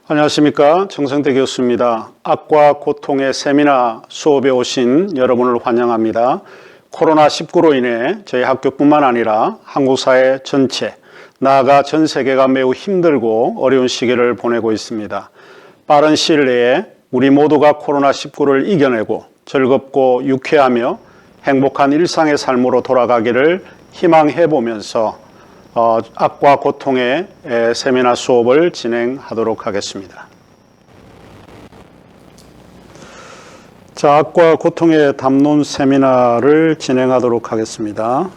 안녕하십니까. 정성대 교수입니다. 악과 고통의 세미나 수업에 오신 여러분을 환영합니다. 코로나19로 인해 저희 학교뿐만 아니라 한국 사회 전체, 나아가 전 세계가 매우 힘들고 어려운 시기를 보내고 있습니다. 빠른 시일 내에 우리 모두가 코로나19를 이겨내고 즐겁고 유쾌하며 행복한 일상의 삶으로 돌아가기를 희망해 보면서 악과 고통의 세미나 수업을 진행하도록 하겠습니다. 자, 악과 고통의 담론 세미나를 진행하도록 하겠습니다.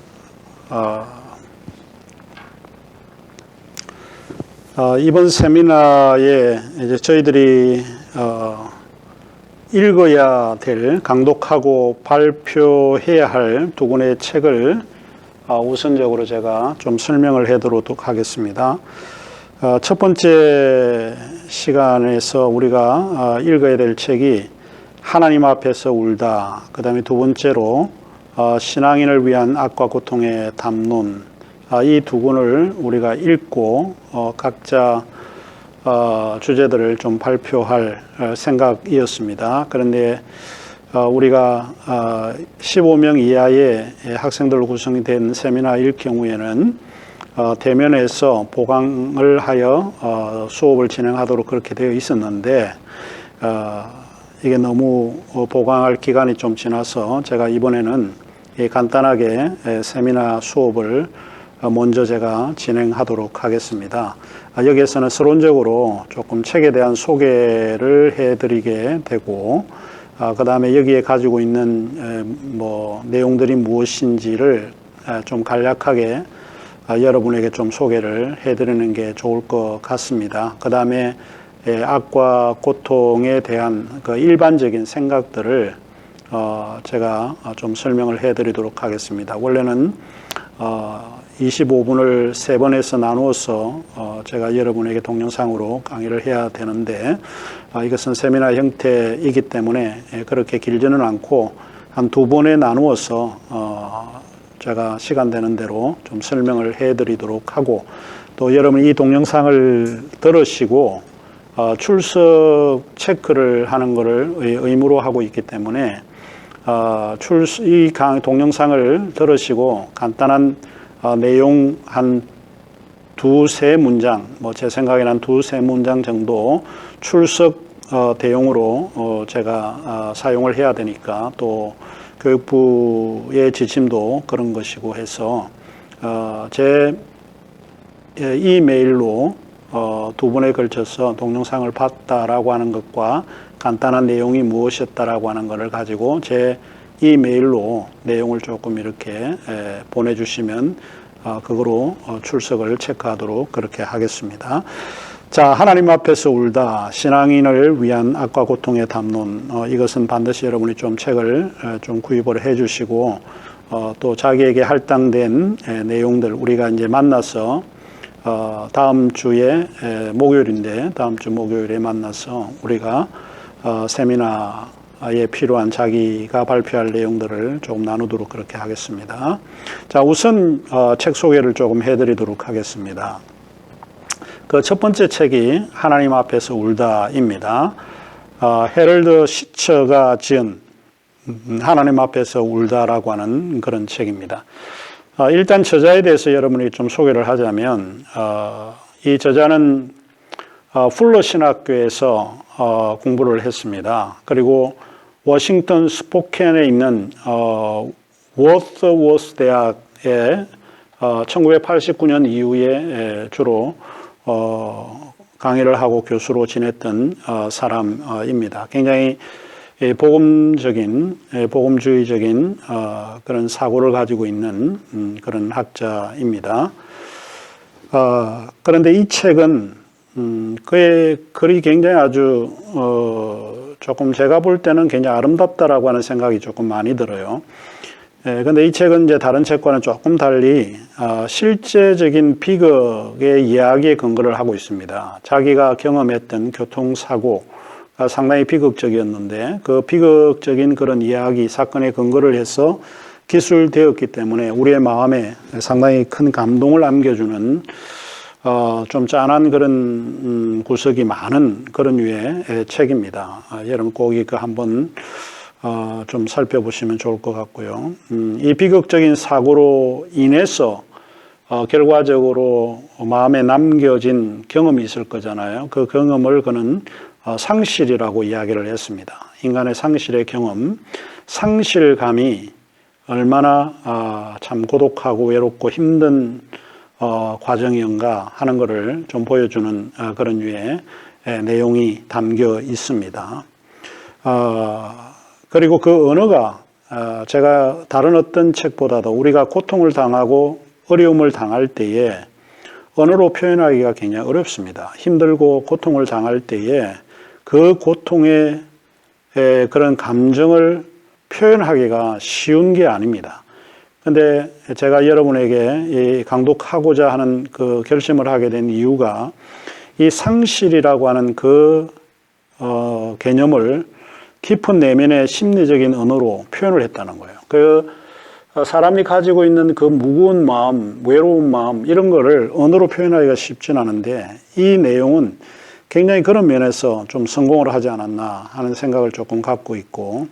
이번 세미나에 이제 저희들이 읽어야 될, 강독하고 발표해야 할 두 권의 책을 우선적으로 제가 좀 설명을 해드리도록 하겠습니다. 첫 번째 시간에서 우리가 읽어야 될 책이 하나님 앞에서 울다, 그 다음에 두 번째로 신앙인을 위한 악과 고통의 담론, 이 두 권을 우리가 읽고 각자 주제들을 좀 발표할 생각이었습니다. 그런데 우리가 15명 이하의 학생들로 구성이 된 세미나일 경우에는 대면에서 보강을 하여 수업을 진행하도록 그렇게 되어 있었는데 이게 너무 보강할 기간이 좀 지나서 제가 이번에는 간단하게 세미나 수업을 먼저 제가 진행하도록 하겠습니다. 여기에서는 서론적으로 조금 책에 대한 소개를 해드리게 되고 그 다음에 여기에 가지고 있는 내용들이 무엇인지를 좀 간략하게 여러분에게 좀 소개를 해드리는 게 좋을 것 같습니다. 그 다음에 악과 고통에 대한 그 일반적인 생각들을 제가 좀 설명을 해드리도록 하겠습니다. 원래는 25분을 3번에서 나누어서 제가 여러분에게 동영상으로 강의를 해야 되는데 이것은 세미나 형태이기 때문에 그렇게 길지는 않고 한 2번에 나누어서 제가 시간 되는 대로 좀 설명을 해드리도록 하고, 또 여러분이 이 동영상을 들으시고 출석 체크를 하는 것을 의무로 하고 있기 때문에 이 동영상을 들으시고 간단한 내용 한 2-3 문장, 제 생각에는 한 2-3 문장 정도 출석 대용으로 제가 사용을 해야 되니까, 또 교육부의 지침도 그런 것이고 해서 제 이메일로 2번에 걸쳐서 동영상을 봤다라고 하는 것과 간단한 내용이 무엇이었다라고 하는 것을 가지고 제 이메일로 내용을 조금 이렇게 보내주시면 그거로 출석을 체크하도록 그렇게 하겠습니다. 자, 하나님 앞에서 울다, 신앙인을 위한 악과 고통의 담론, 이것은 반드시 여러분이 좀 책을 좀 구입을 해 주시고 또 자기에게 할당된 내용들 우리가 이제 만나서 다음 주에 목요일인데 다음 주 목요일에 만나서 우리가 세미나에 필요한 자기가 발표할 내용들을 조금 나누도록 그렇게 하겠습니다. 자, 우선 책 소개를 조금 해드리도록 하겠습니다. 그 첫 번째 책이 하나님 앞에서 울다입니다. 헤럴드 시처가 지은 하나님 앞에서 울다라고 하는 그런 책입니다. 일단 저자에 대해서 여러분이 좀 소개를 하자면 이 저자는 풀러 신학교에서 공부를 했습니다. 그리고 워싱턴 스포켄에 있는 워드워스 대학에 1989년 이후에 주로 강의를 하고 교수로 지냈던 사람입니다. 굉장히 복음주의적인 그런 사고를 가지고 있는 그런 학자입니다. 그런데 이 책은 그의 글이 굉장히 아주 조금 제가 볼 때는 굉장히 아름답다라고 하는 생각이 조금 많이 들어요. 그런데 이 책은 이제 다른 책과는 조금 달리 실제적인 비극의 이야기에 근거를 하고 있습니다. 자기가 경험했던 교통사고가 상당히 비극적이었는데 그 비극적인 그런 이야기, 사건에 근거를 해서 기술되었기 때문에 우리의 마음에 상당히 큰 감동을 안겨주는 좀 짠한 그런 구석이 많은 그런 류의 책입니다. 여러분 꼭 이거 한번 좀 살펴보시면 좋을 것 같고요. 이 비극적인 사고로 인해서 결과적으로 마음에 남겨진 경험이 있을 거잖아요. 그 경험을 그는 상실이라고 이야기를 했습니다. 인간의 상실의 경험, 상실감이 얼마나 참 고독하고 외롭고 힘든 과정인가 하는 것을 좀 보여주는 그런 류의 내용이 담겨 있습니다. 그리고 그 언어가 제가 다른 어떤 책보다도 우리가 고통을 당하고 어려움을 당할 때에 언어로 표현하기가 굉장히 어렵습니다. 힘들고 고통을 당할 때에 그 고통의 그런 감정을 표현하기가 쉬운 게 아닙니다. 근데 제가 여러분에게 강독하고자 하는 그 결심을 하게 된 이유가 이 상실이라고 하는 그 개념을 깊은 내면의 심리적인 언어로 표현을 했다는 거예요. 그 사람이 가지고 있는 그 무거운 마음, 외로운 마음 이런 거를 언어로 표현하기가 쉽진 않은데 이 내용은 굉장히 그런 면에서 좀 성공을 하지 않았나 하는 생각을 조금 갖고 있고,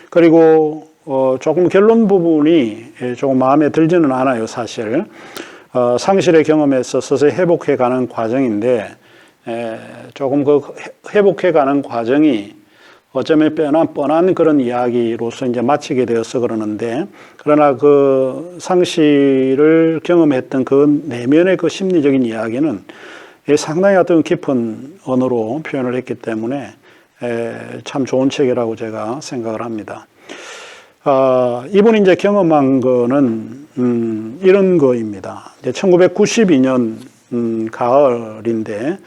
그리고 조금 결론 부분이 조금 마음에 들지는 않아요. 사실 상실의 경험에서 서서히 회복해가는 과정인데 조금 그 회복해가는 과정이 어쩌면 뻔한 그런 이야기로서 이제 마치게 되어서 그러는데, 그러나 그 상실을 경험했던 그 내면의 그 심리적인 이야기는 상당히 어떤 깊은 언어로 표현을 했기 때문에 참 좋은 책이라고 제가 생각을 합니다. 이분이 이제 경험한 거는 이런 거입니다. 이제 1992년 가을인데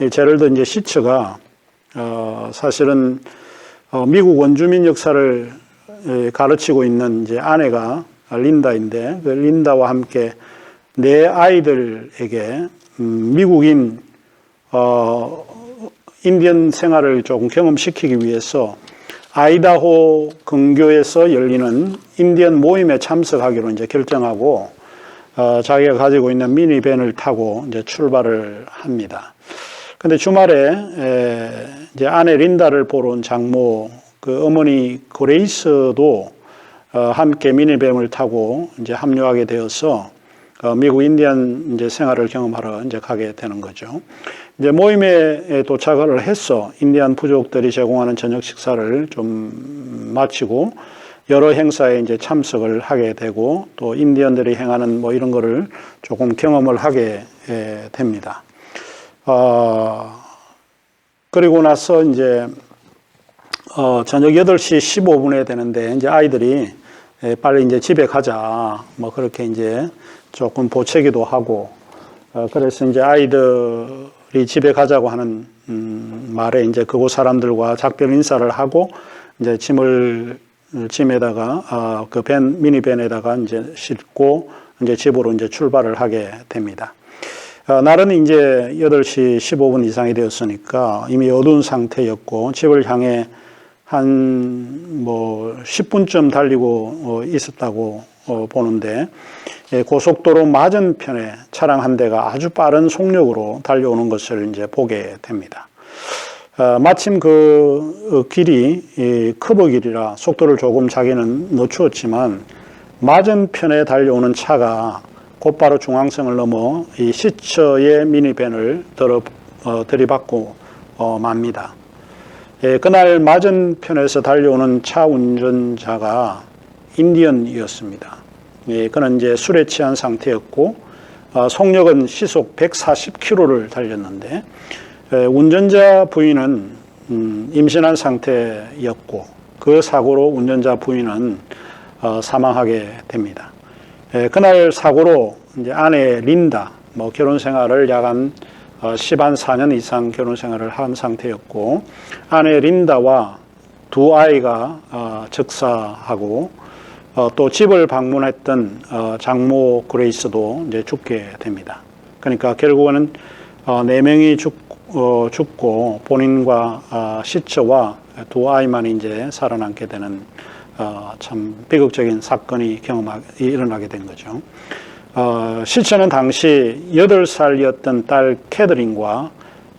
제럴드 이제 시처가 사실은 미국 원주민 역사를 가르치고 있는 이제 아내가 린다인데 그 린다와 함께 네 아이들에게 미국인 인디언 생활을 조금 경험시키기 위해서 아이다호 근교에서 열리는 인디언 모임에 참석하기로 이제 결정하고 자기가 가지고 있는 미니밴을 타고 이제 출발을 합니다. 근데 주말에 이제 아내 린다를 보러 온 장모 그 어머니 그레이스도 함께 미니밴을 타고 이제 합류하게 되어서 미국 인디언 이제 생활을 경험하러 이제 가게 되는 거죠. 이제 모임에 도착을 해서 인디안 부족들이 제공하는 저녁 식사를 좀 마치고 여러 행사에 이제 참석을 하게 되고 또 인디언들이 행하는 뭐 이런 거를 조금 경험을 하게 됩니다. 그리고 나서 이제 저녁 8시 15분에 되는데 이제 아이들이 빨리 이제 집에 가자 뭐 그렇게 이제 조금 보채기도 하고 그래서 이제 아이들이 집에 가자고 하는 말에 이제 그곳 사람들과 작별 인사를 하고 이제 짐에다가 그 미니밴에다가 이제 싣고 이제 집으로 이제 출발을 하게 됩니다. 날은 이제 8시 15분 이상이 되었으니까 이미 어두운 상태였고 집을 향해 한 뭐 10분쯤 달리고 있었다고 보는데 고속도로 맞은편에 차량 한 대가 아주 빠른 속력으로 달려오는 것을 이제 보게 됩니다. 마침 그 길이 커브길이라 속도를 조금 자기는 늦추었지만 맞은편에 달려오는 차가 곧바로 중앙선을 넘어 이 시처의 미니밴을 들이받고 맙니다. 그날 맞은편에서 달려오는 차 운전자가 인디언이었습니다. 그는 이제 술에 취한 상태였고 속력은 시속 140km를 달렸는데 운전자 부인은 임신한 상태였고 그 사고로 운전자 부인은 사망하게 됩니다. 그날 사고로 이제 아내 린다 뭐 결혼 생활을 약 한 4년 이상 결혼 생활을 한 상태였고 아내 린다와 두 아이가 즉사하고 또 집을 방문했던 장모 그레이스도 이제 죽게 됩니다. 그러니까 결국은 4명이 죽고 본인과 시처와 두 아이만이 이제 살아남게 되는 참 비극적인 사건이 일어나게 된 거죠. 시체는 당시 8살이었던 딸 캐더린과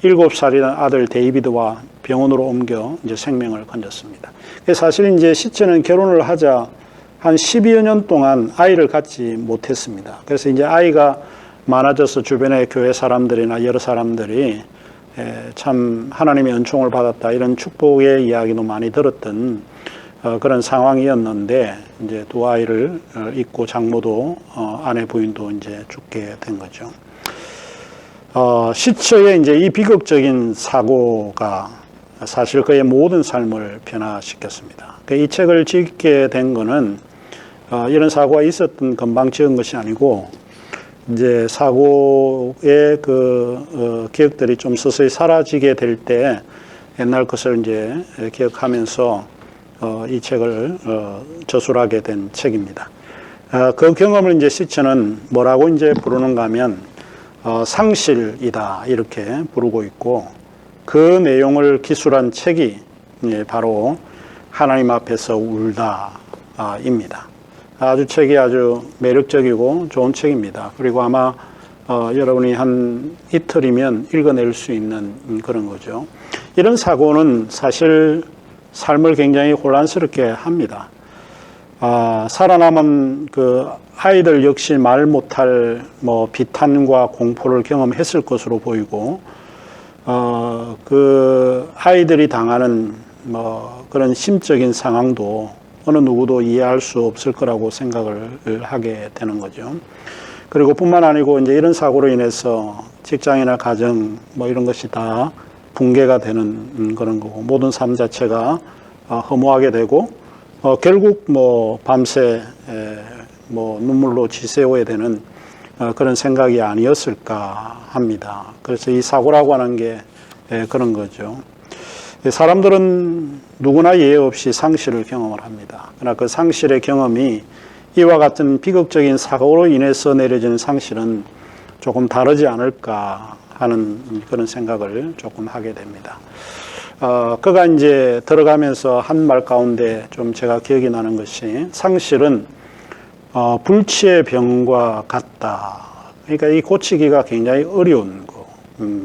7살이던 아들 데이비드와 병원으로 옮겨 이제 생명을 건졌습니다. 사실 이제 시체는 결혼을 하자 한 12여 년 동안 아이를 갖지 못했습니다. 그래서 이제 아이가 많아져서 주변의 교회 사람들이나 여러 사람들이 참 하나님의 은총을 받았다 이런 축복의 이야기도 많이 들었던 그런 상황이었는데 이제 두 아이를 잊고 장모도 아내 부인도 이제 죽게 된 거죠. 시체의 이제 이 비극적인 사고가 사실 그의 모든 삶을 변화시켰습니다. 이 책을 짓게 된 거는 이런 사고가 있었던 금방 지은 것이 아니고 이제 사고의 기억들이 좀 서서히 사라지게 될 때 옛날 것을 이제 기억하면서 이 책을 저술하게 된 책입니다. 그 경험을 이제 시체는 뭐라고 이제 부르는가 하면 상실이다 이렇게 부르고 있고 그 내용을 기술한 책이 바로 하나님 앞에서 울다입니다. 책이 아주 매력적이고 좋은 책입니다. 그리고 아마 여러분이 한 이틀이면 읽어낼 수 있는 그런 거죠. 이런 사고는 사실 삶을 굉장히 혼란스럽게 합니다. 살아남은 그 아이들 역시 말 못할 비탄과 공포를 경험했을 것으로 보이고, 그 아이들이 당하는 그런 심적인 상황도 어느 누구도 이해할 수 없을 거라고 생각을 하게 되는 거죠. 그리고 뿐만 아니고 이제 이런 사고로 인해서 직장이나 가정 이런 것이 다 붕괴가 되는 그런 거고 모든 삶 자체가 허무하게 되고 결국 밤새 눈물로 지새워야 되는 그런 생각이 아니었을까 합니다. 그래서 이 사고라고 하는 게 그런 거죠. 사람들은 누구나 예외 없이 상실을 경험을 합니다. 그러나 그 상실의 경험이 이와 같은 비극적인 사고로 인해서 내려지는 상실은 조금 다르지 않을까 하는 그런 생각을 조금 하게 됩니다. 그가 이제 들어가면서 한 말 가운데 좀 제가 기억이 나는 것이 상실은 불치의 병과 같다. 그러니까 이 고치기가 굉장히 어려운 거.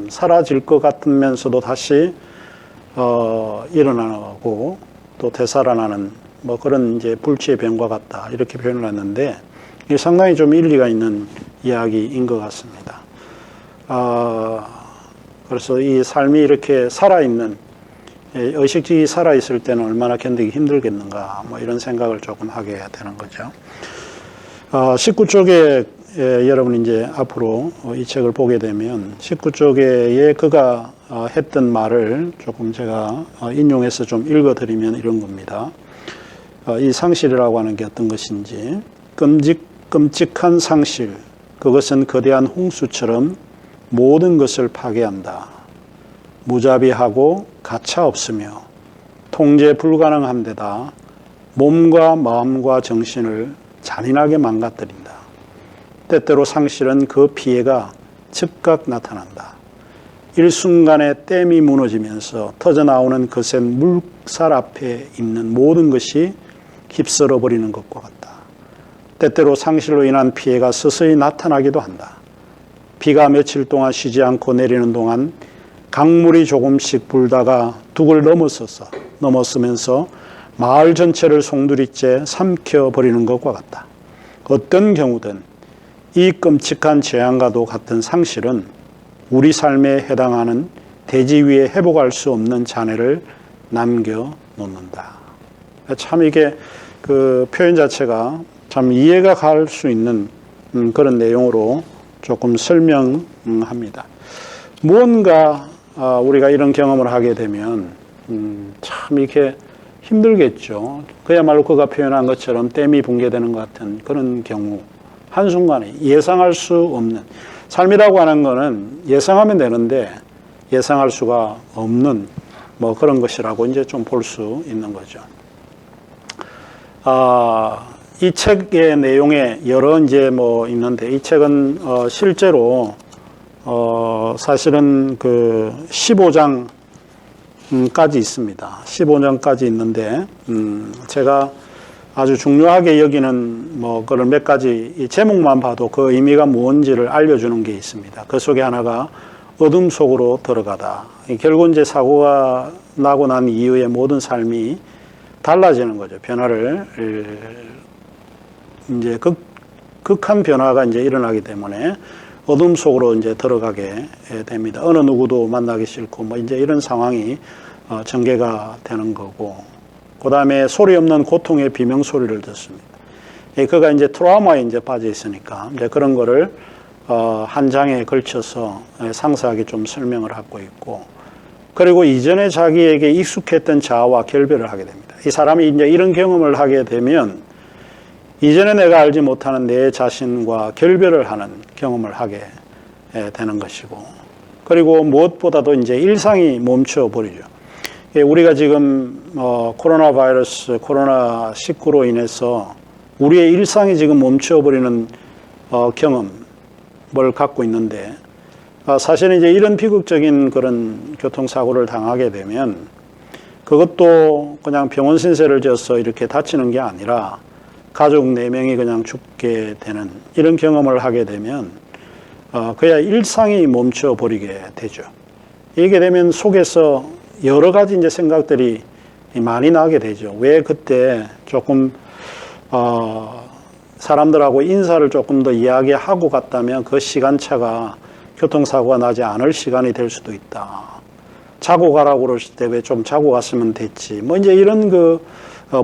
사라질 것 같으면서도 다시 일어나고 또 되살아나는 그런 이제 불치의 병과 같다. 이렇게 표현을 했는데 이게 상당히 좀 일리가 있는 이야기인 것 같습니다. 그래서 이 삶이 이렇게 살아있는 의식주의 살아있을 때는 얼마나 견디기 힘들겠는가 이런 생각을 조금 하게 되는 거죠. 19쪽에 여러분 이제 앞으로 이 책을 보게 되면 19쪽에 그가 했던 말을 조금 제가 인용해서 좀 읽어드리면 이런 겁니다. 이 상실이라고 하는 게 어떤 것인지 끔찍한 상실, 그것은 거대한 홍수처럼 모든 것을 파괴한다. 무자비하고 가차없으며 통제 불가능한 데다 몸과 마음과 정신을 잔인하게 망가뜨린다. 때때로 상실은 그 피해가 즉각 나타난다. 일순간에 댐이 무너지면서 터져나오는 거센 물살 앞에 있는 모든 것이 휩쓸어 버리는 것과 같다. 때때로 상실로 인한 피해가 서서히 나타나기도 한다. 비가 며칠 동안 쉬지 않고 내리는 동안 강물이 조금씩 불다가 둑을 넘어서면서 마을 전체를 송두리째 삼켜버리는 것과 같다. 어떤 경우든 이 끔찍한 재앙과도 같은 상실은 우리 삶에 해당하는 대지 위에 회복할 수 없는 잔해를 남겨놓는다. 참 이게 그 표현 자체가 참 이해가 갈 수 있는 그런 내용으로 조금 설명합니다. 무언가 우리가 이런 경험을 하게 되면 참 이렇게 힘들겠죠. 그야말로 그가 표현한 것처럼 댐이 붕괴되는 것 같은 그런 경우 한순간에 예상할 수 없는 삶이라고 하는 거는 예상하면 되는데 예상할 수가 없는 그런 것이라고 이제 좀 볼 수 있는 거죠. 이 책의 내용에 여러 이제 있는데 이 책은 실제로 사실은 그 15장까지 있습니다. 15장까지 있는데 제가 아주 중요하게 여기는 뭐 그런 몇 가지 이 제목만 봐도 그 의미가 뭔지를 알려주는 게 있습니다. 그 속에 하나가 어둠 속으로 들어가다. 결국 이제 사고가 나고 난 이후에 모든 삶이 달라지는 거죠. 변화를 이제 극한 변화가 이제 일어나기 때문에 어둠 속으로 이제 들어가게 됩니다. 어느 누구도 만나기 싫고 뭐 이제 이런 상황이 전개가 되는 거고, 그 다음에 소리 없는 고통의 비명 소리를 듣습니다. 그가 이제 트라우마에 이제 빠져 있으니까 이제 그런 거를 한 장에 걸쳐서 상세하게 좀 설명을 하고 있고, 그리고 이전에 자기에게 익숙했던 자아와 결별을 하게 됩니다. 이 사람이 이제 이런 경험을 하게 되면 이전에 내가 알지 못하는 내 자신과 결별을 하는 경험을 하게 되는 것이고, 그리고 무엇보다도 이제 일상이 멈춰 버리죠. 우리가 지금 코로나 바이러스, 코로나19로 인해서 우리의 일상이 지금 멈춰 버리는 경험을 갖고 있는데, 사실은 이제 이런 비극적인 그런 교통사고를 당하게 되면 그것도 그냥 병원 신세를 져서 이렇게 다치는 게 아니라 가족 4명이 그냥 죽게 되는 이런 경험을 하게 되면 그야 일상이 멈춰 버리게 되죠. 이게 되면 속에서 여러 가지 이제 생각들이 많이 나게 되죠. 왜 그때 조금 사람들하고 인사를 조금 더 이야기하고 갔다면 그 시간차가 교통사고가 나지 않을 시간이 될 수도 있다. 자고 가라고 그러실 때 왜 좀 자고 갔으면 됐지. 뭐 이제 이런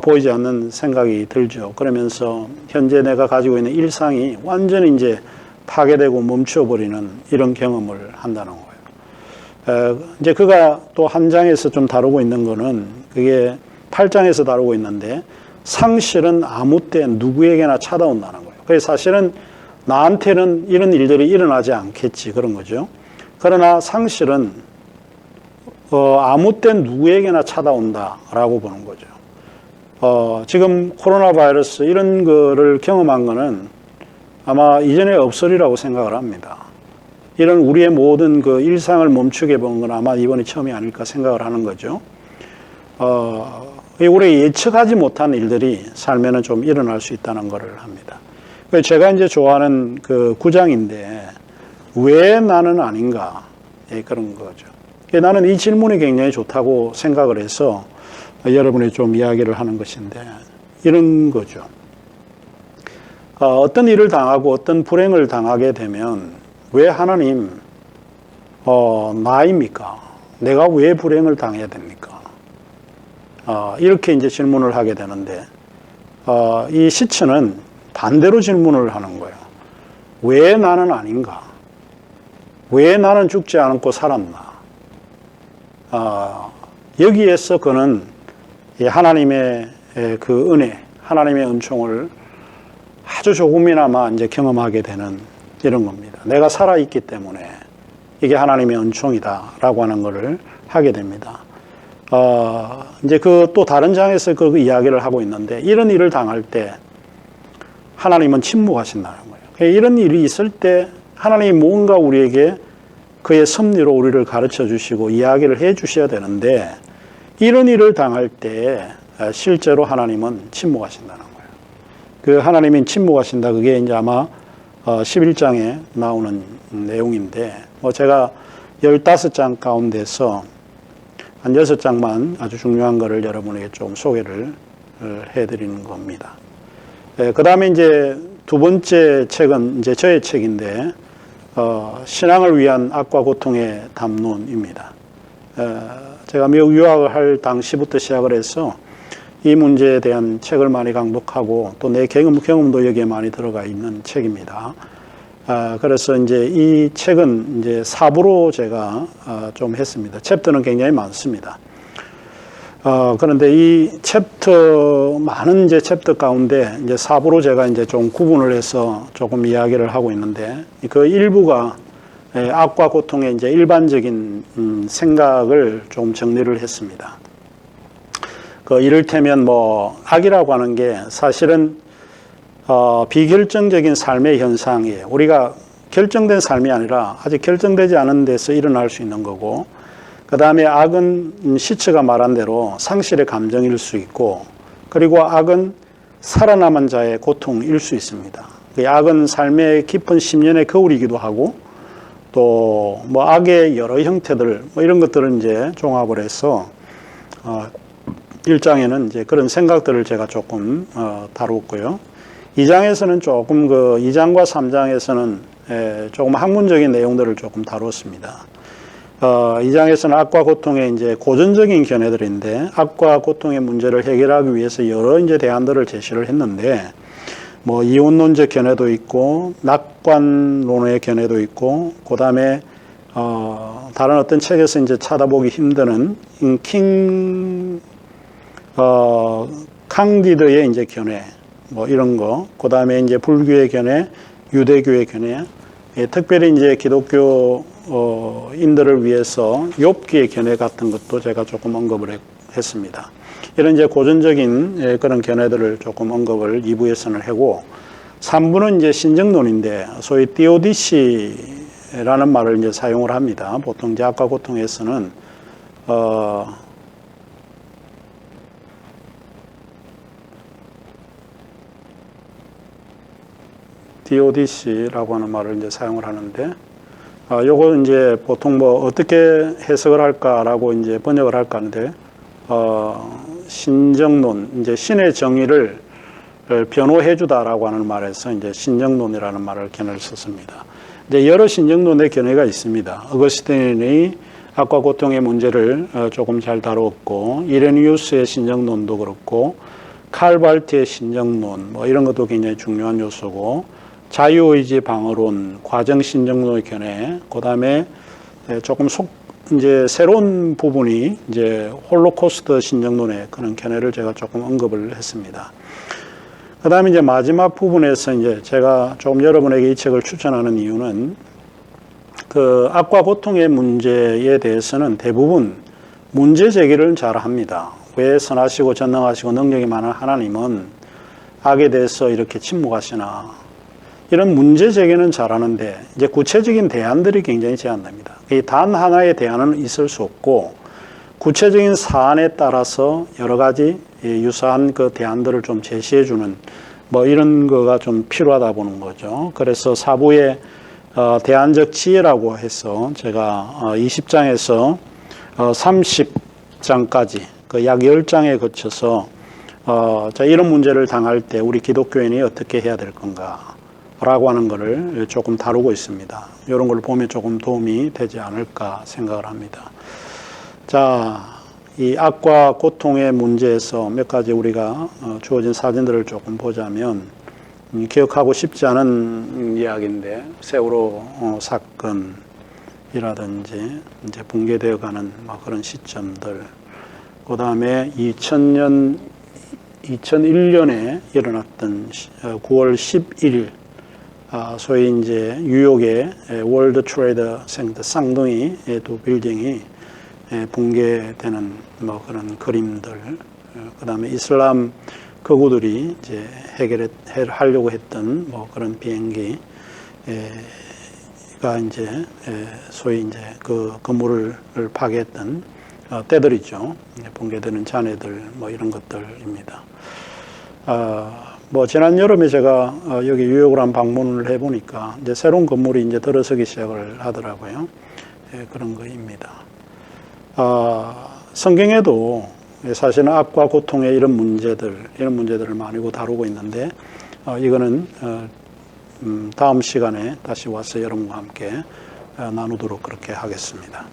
보이지 않는 생각이 들죠. 그러면서 현재 내가 가지고 있는 일상이 완전히 이제 파괴되고 멈춰버리는 이런 경험을 한다는 거예요. 이제 그가 또 한 장에서 좀 다루고 있는 거는 그게 8장에서 다루고 있는데, 상실은 아무 때 누구에게나 찾아온다는 거예요. 그래서 사실은 나한테는 이런 일들이 일어나지 않겠지, 그런 거죠. 그러나 상실은 아무 때 누구에게나 찾아온다라고 보는 거죠. 지금 코로나 바이러스 이런 거를 경험한 거는 아마 이전에 없으리라고 생각을 합니다. 이런 우리의 모든 그 일상을 멈추게 본 건 아마 이번이 처음이 아닐까 생각을 하는 거죠. 우리 예측하지 못한 일들이 삶에는 좀 일어날 수 있다는 것을 합니다. 제가 이제 좋아하는 그 구장인데, 왜 나는 아닌가? 그런 거죠. 나는 이 질문이 굉장히 좋다고 생각을 해서 여러분이 좀 이야기를 하는 것인데, 이런 거죠. 어떤 일을 당하고 어떤 불행을 당하게 되면 왜 하나님 나입니까? 내가 왜 불행을 당해야 됩니까? 이렇게 이제 질문을 하게 되는데, 이 시처는 반대로 질문을 하는 거예요. 왜 나는 아닌가? 왜 나는 죽지 않고 살았나? 여기에서 그는 하나님의 그 은혜, 하나님의 은총을 아주 조금이나마 이제 경험하게 되는 이런 겁니다. 내가 살아있기 때문에 이게 하나님의 은총이다라고 하는 것을 하게 됩니다. 이제 그 또 다른 장에서 그 이야기를 하고 있는데, 이런 일을 당할 때 하나님은 침묵하신다는 거예요. 이런 일이 있을 때 하나님이 뭔가 우리에게 그의 섭리로 우리를 가르쳐 주시고 이야기를 해 주셔야 되는데, 이런 일을 당할 때 실제로 하나님은 침묵하신다는 거예요. 그 하나님이 침묵하신다, 그게 이제 아마 11장에 나오는 내용인데, 제가 15장 가운데서 한 6장만 아주 중요한 거를 여러분에게 좀 소개를 해드리는 겁니다. 그 다음에 이제 두 번째 책은 이제 저의 책인데, 신앙을 위한 악과 고통의 담론입니다. 제가 미국 유학을 할 당시부터 시작을 해서 이 문제에 대한 책을 많이 강독하고 또 내 경험도 여기에 많이 들어가 있는 책입니다. 그래서 이제 이 책은 이제 4부로 제가 좀 했습니다. 챕터는 굉장히 많습니다. 그런데 이 많은 이제 챕터 가운데 이제 4부로 제가 이제 좀 구분을 해서 조금 이야기를 하고 있는데, 그 일부가 악과 고통의 이제 일반적인 생각을 좀 정리를 했습니다. 이를테면 악이라고 하는 게 사실은 비결정적인 삶의 현상이에요. 우리가 결정된 삶이 아니라 아직 결정되지 않은 데서 일어날 수 있는 거고, 그 다음에 악은 시처가 말한 대로 상실의 감정일 수 있고, 그리고 악은 살아남은 자의 고통일 수 있습니다. 그 악은 삶의 깊은 심연의 거울이기도 하고 또 뭐 악의 여러 형태들 뭐 이런 것들을 이제 종합을 해서 1장에는 이제 그런 생각들을 제가 조금 다뤘고요. 2장에서는 조금 2장과 3장에서는 조금 학문적인 내용들을 조금 다뤘습니다. 2장에서는 악과 고통의 이제 고전적인 견해들인데 악과 고통의 문제를 해결하기 위해서 여러 이제 대안들을 제시를 했는데 뭐 이혼론적 견해도 있고 낙관론의 견해도 있고 그다음에 다른 어떤 책에서 이제 찾아보기 힘드는 캉디드의 이제 견해 뭐 이런 거 그다음에 이제 불교의 견해, 유대교의 견해 특별히 이제 기독교인들을 위해서 욥기의 견해 같은 것도 제가 조금 언급을 했습니다. 이런 이제 고전적인 그런 견해들을 조금 언급을 2부에서는 하고 3부는 이제 신정론인데 소위 디오디시라는 말을 이제 사용을 합니다. 보통 이제 악과 고통에서는 DODC라고 하는 말을 이제 사용을 하는데, 요거 이제 보통 뭐 어떻게 해석을 할까라고 이제 번역을 할까 하는데, 신정론, 이제 신의 정의를 변호해주다라고 하는 말에서 이제 신정론이라는 말을 견해를 썼습니다. 이제 여러 신정론의 견해가 있습니다. 어거스틴이 악과 고통의 문제를 조금 잘 다루었고, 이레니우스의 신정론도 그렇고, 칼발트의 신정론, 뭐 이런 것도 굉장히 중요한 요소고, 자유의지 방어론, 과정신정론의 견해, 그 다음에 조금 이제 새로운 부분이 이제 홀로코스트 신정론의 그런 견해를 제가 조금 언급을 했습니다. 그 다음에 이제 마지막 부분에서 이제 제가 조금 여러분에게 이 책을 추천하는 이유는 그 악과 고통의 문제에 대해서는 대부분 문제 제기를 잘 합니다. 왜 선하시고 전능하시고 능력이 많은 하나님은 악에 대해서 이렇게 침묵하시나. 이런 문제 제기는 잘하는데 이제 구체적인 대안들이 굉장히 제한됩니다. 이 단 하나의 대안은 있을 수 없고 구체적인 사안에 따라서 여러 가지 유사한 그 대안들을 좀 제시해주는 뭐 이런 거가 좀 필요하다 보는 거죠. 그래서 4부의 대안적 지혜라고 해서 제가 20장에서 30장까지 그 약 10장에 거쳐서 자, 이런 문제를 당할 때 우리 기독교인이 어떻게 해야 될 건가 라고 하는 것을 조금 다루고 있습니다. 이런 걸 보면 조금 도움이 되지 않을까 생각을 합니다. 자, 이 악과 고통의 문제에서 몇 가지 우리가 주어진 사진들을 조금 보자면 기억하고 싶지 않은 이야기인데 세월호 사건이라든지 이제 붕괴되어가는 그런 시점들, 그 다음에 2001년에 일어났던 9월 11일 소위 이제 뉴욕의 월드 트레이드 센터 쌍둥이 두 빌딩이 붕괴되는 뭐 그런 그림들, 그 다음에 이슬람 거구들이 이제 해결하려고 했던 뭐 그런 비행기가 이제 소위 이제 그 건물을 파괴했던 때들이죠. 붕괴되는 잔해들 뭐 이런 것들입니다. 뭐 지난 여름에 제가 여기 뉴욕을 한 방문을 해보니까 이제 새로운 건물이 이제 들어서기 시작을 하더라고요. 그런 거입니다. 성경에도 사실은 악과 고통의 이런 문제들을 많이 다루고 있는데 이거는 다음 시간에 다시 와서 여러분과 함께 나누도록 그렇게 하겠습니다.